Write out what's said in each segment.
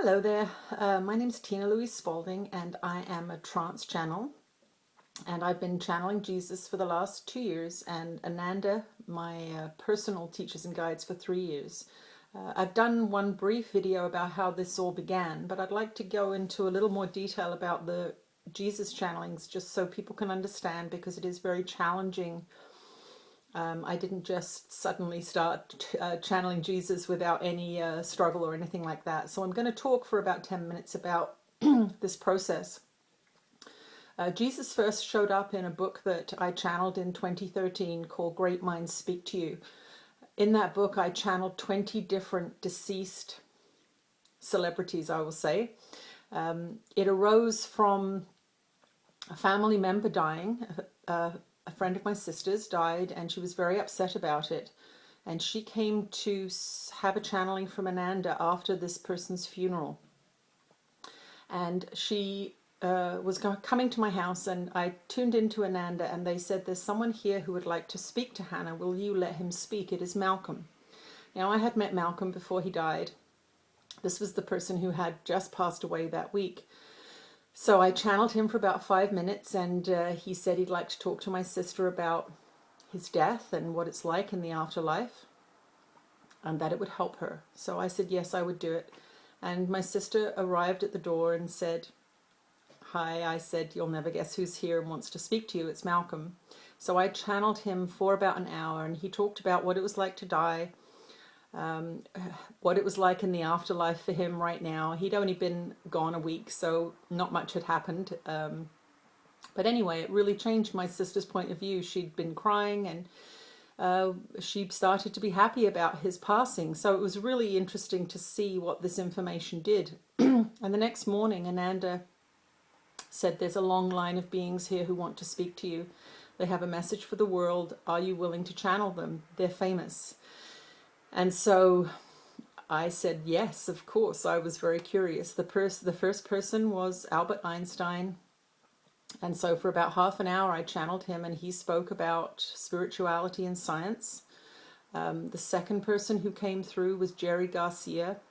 Hello there, my name is Tina Louise Spalding and I am a trance channel, and I've been channeling Jesus for the last 2 years and Ananda, my personal teachers and guides, for 3 years. I've done one brief video about how this all began, but I'd like to go into a little more detail about the Jesus channelings just so people can understand, because it is very challenging. I didn't just suddenly start channeling Jesus without any struggle or anything like that. So I'm going to talk for about 10 minutes about this process. Jesus first showed up in a book that I channeled in 2013 called Great Minds Speak to You. In that book, I channeled 20 different deceased celebrities, I will say. It arose from a family member dying. A friend of my sister's died and she was very upset about it. And she came to have a channeling from Ananda after this person's funeral. And she was coming to my house, and I tuned into Ananda, and they said, "There's someone here who would like to speak to Hannah. Will you let him speak? It is Malcolm." Now, I had met Malcolm before he died. This was the person who had just passed away that week. So I channeled him for about 5 minutes, and he said he'd like to talk to my sister about his death and what it's like in the afterlife, and that it would help her. So I said yes, I would do it. And my sister arrived at the door and said, "Hi," I said, "You'll never guess who's here and wants to speak to you. It's Malcolm." So I channeled him for about an hour, and he talked about what it was like to die, what it was like in the afterlife for him right now. He'd only been gone a week, so not much had happened. But anyway, it really changed my sister's point of view. She'd been crying, and she started to be happy about his passing. So it was really interesting to see what this information did. And the next morning, Ananda said, "There's a long line of beings here who want to speak to you. They have a message for the world. Are you willing to channel them? They're famous." And so I said yes, of course. I was very curious. The first person was Albert Einstein. And so for about half an hour I channeled him, and he spoke about spirituality and science. The second person who came through was Jerry Garcia.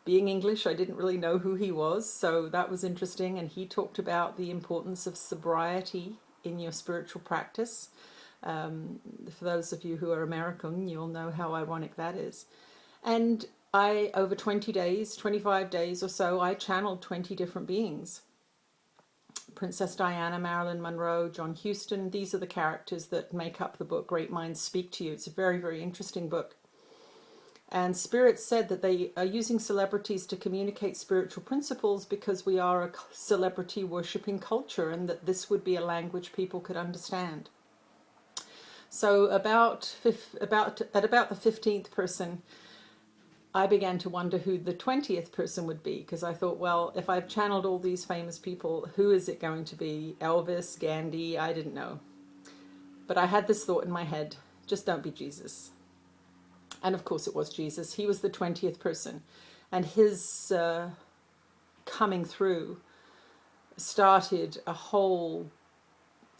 Being English, I didn't really know who he was, so that was interesting. And he talked about the importance of sobriety in your spiritual practice. For those of you who are American, you'll know how ironic that is. And over 20 days, 25 days or so, I channeled 20 different beings. Princess Diana, Marilyn Monroe, John Huston. These are the characters that make up the book Great Minds Speak to You. It's a very, very interesting book. And Spirit said that they are using celebrities to communicate spiritual principles because we are a celebrity worshipping culture, and that this would be a language people could understand. So at about the 15th person, I began to wonder who the 20th person would be, because I thought, well, if I've channeled all these famous people, who is it going to be? Elvis, Gandhi? I didn't know. But I had this thought in my head: just don't be Jesus. And of course it was Jesus. He was the 20th person. And his coming through started a whole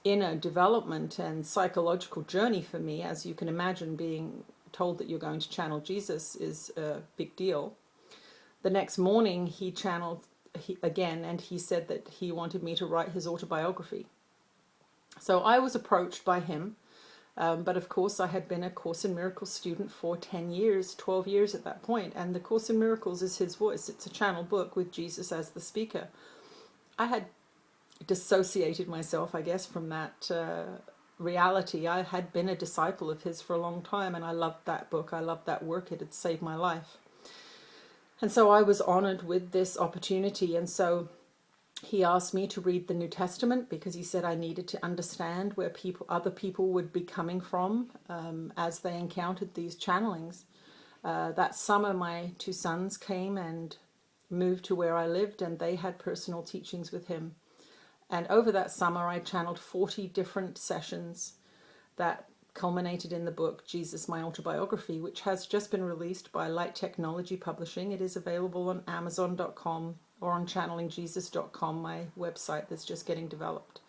inner development and psychological journey for me. As you can imagine, being told that you're going to channel Jesus is a big deal. The next morning he channeled again, and he said that he wanted me to write his autobiography. So I was approached by him, but of course I had been a Course in Miracles student for 10 years, 12 years at that point, and the Course in Miracles is his voice. It's a channel book with Jesus as the speaker. I had dissociated myself, I guess, from that reality. I had been a disciple of his for a long time, and I loved that book. I loved that work. It had saved my life. And so I was honored with this opportunity. And so he asked me to read the New Testament, because he said I needed to understand where other people would be coming from as they encountered these channelings. That summer, my 2 sons came and moved to where I lived, and they had personal teachings with him. And over that summer, I channeled 40 different sessions that culminated in the book Jesus, My Autobiography, which has just been released by Light Technology Publishing. It is available on Amazon.com or on channelingjesus.com, my website that's just getting developed.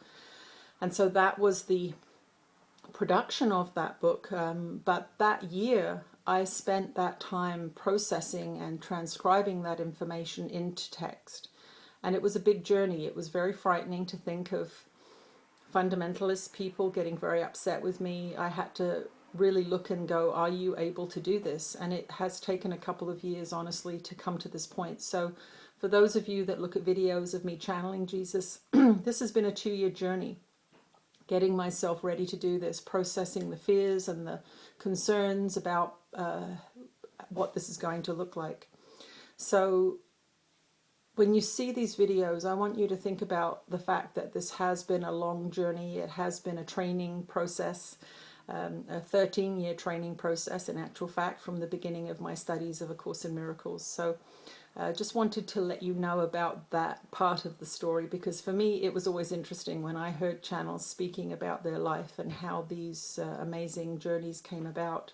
And so that was the production of that book. But that year, I spent that time processing and transcribing that information into text. And it was a big journey. It was very frightening to think of fundamentalist people getting very upset with me. I had to really look and go, are you able to do this? And it has taken a couple of years, honestly, to come to this point. So for those of you that look at videos of me channeling Jesus, this has been a 2-year journey, getting myself ready to do this, processing the fears and the concerns about what this is going to look like. So when you see these videos, I want you to think about the fact that this has been a long journey. It has been a training process, a 13-year training process, in actual fact, from the beginning of my studies of A Course in Miracles. So just wanted to let you know about that part of the story, because for me it was always interesting when I heard channels speaking about their life and how these amazing journeys came about.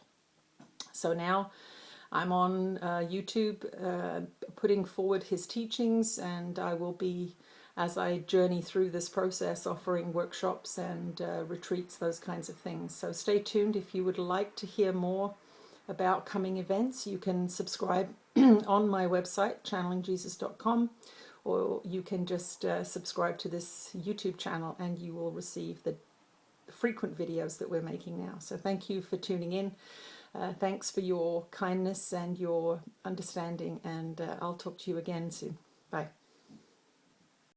So now I'm on YouTube putting forward his teachings, and I will be, as I journey through this process, offering workshops and retreats, those kinds of things. So stay tuned. If you would like to hear more about coming events, you can subscribe on my website, channelingjesus.com, or you can just subscribe to this YouTube channel and you will receive the frequent videos that we're making now. So thank you for tuning in. Thanks for your kindness and your understanding, and I'll talk to you again soon. Bye.